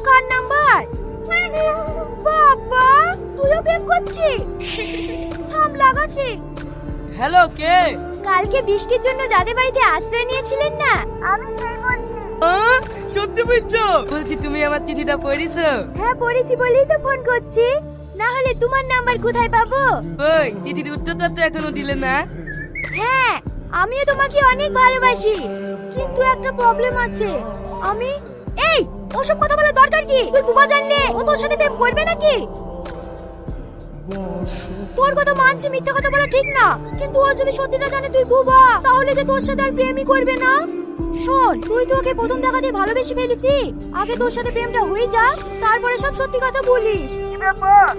কার number? বাবা, তুইও প্রেম করছিস? থাম, লাগাচ্ছি। হ্যালো, কে? কালকে বৃষ্টির জন্য যাদের বাড়িতে আশ্রয় নিয়েছিলেন না, আমি সেই বলছি। সত্যি বলছো? বলছি তুমি আমার চিঠিটা পড়েছো? হ্যাঁ, পড়েছি বলেই তো ফোন করছি। না হলে তোমার নাম্বার কোথায় পাবো? ওই চিঠির উত্তরটা তো এখনো দিলে না। হ্যাঁ, আমিও তোমাকে অনেক ভালোবাসি, কিন্তু একটা প্রবলেম আছে। আমি এই ওসব কথা বলার দরকার কি? তুই বুবা জানলে ও তোর সাথে প্রেম করবে নাকি? তোর কথা মানছি, মিথ্যা কথা বলা ঠিক না, কিন্তু ও যদি সত্যিটা জানে তুই বুবা, তাহলে যে তোর সাথে আর প্রেমই করবে না। শোন, তুই তো ওকে প্রথম দেখাতেই ভালোবেসে ফেলেছি। আগে তোর সাথে প্রেমটা হয়ে যা, তারপরে সব সত্যি কথা বলিস।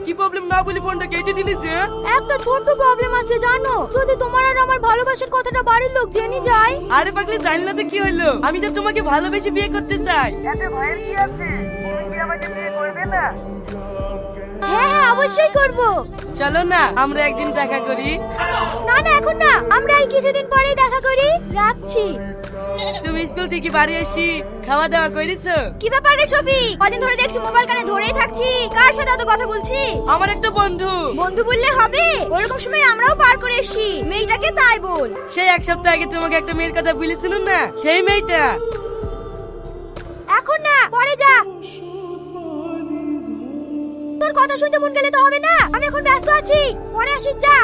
কি প্রবলেম না বলি ফোনটা কেটে দিলি যে? একটা ছোট্ট প্রবলেম আছে জানো, যদি তোমার আর আমার ভালোবাসার কথাটা বাড়ির লোক জেনে যায়। আরে পাগলি, জানলে তো কি হলো? আমি তো তোমাকে ভালোবেসে বিয়ে করতে চাই। এতে ভয়ের কি আছে? তুমি কি আমাকে বিয়ে করবে না? হ্যাঁ হ্যাঁ, অবশ্যই করব। চলো না আমরা একদিন দেখা করি। না না, এখন না, আমরা এই কিছুদিন পরেই দেখা করি। রাখছি। তুমি স্কুল থেকে বাড়ি এসি খাওয়া দাওয়া করেছো? কি ব্যাপার রে সফি, কদিন ধরে দেখছি মোবাইল কানে ধরেই থাকছি। কার সাথে অত কথা বলছি? আমার একটা বন্ধু। বন্ধু বললে হবে? ওরকম সময় আমরাও পার করে এসছি। মেয়েটাকে তাই বল। সেই এক সপ্তাহ আগে তোমাকে একটা মেয়ের কথা বলেছিল না, সেই মেয়েটা। এখন না, পরে যা। তোর কথা শুনতে মন গেলে তো হবে না, আমি এখন ব্যস্ত আছি, পরে আসিস, যা।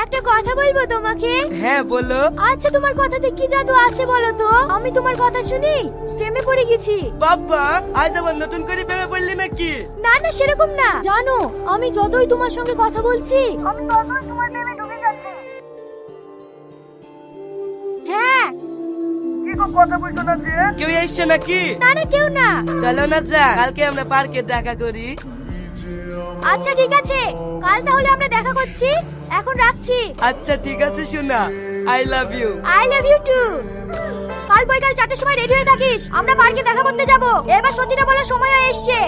একটা কথা বলবো তোমাকে। হ্যাঁ বলো। আচ্ছা, তোমার কথাতে কি জাদু আছে বলো তো? আমি তোমার কথা শুনি প্রেমে পড়ে গেছি। বাবা, আজ আবার নতুন করে প্রেমে পড়লি নাকি? না না, সেরকম না। জানো, আমি যতই তোমার সঙ্গে কথা বলছি, আমি ততই তোমার প্রেমে ডুবে যাচ্ছি। হ্যাঁ। কি গো, কথা বলছো না যে? কেউ এসছে নাকি? না না, কেউ না। চলো না যা, কালকে আমরা পার্কে দেখা করি। আচ্ছা ঠিক আছে, কাল তাহলে আমরা দেখা করছি। এখন রাখছি। আচ্ছা ঠিক আছে সোনা, I love you. I love you too. কাল বৈকাল 4টার সময় রেডি হয়ে থাকিস, আমরা পার্কে দেখা করতে যাব। এবার সত্যিটা বলার সময় হয়ে এসেছে।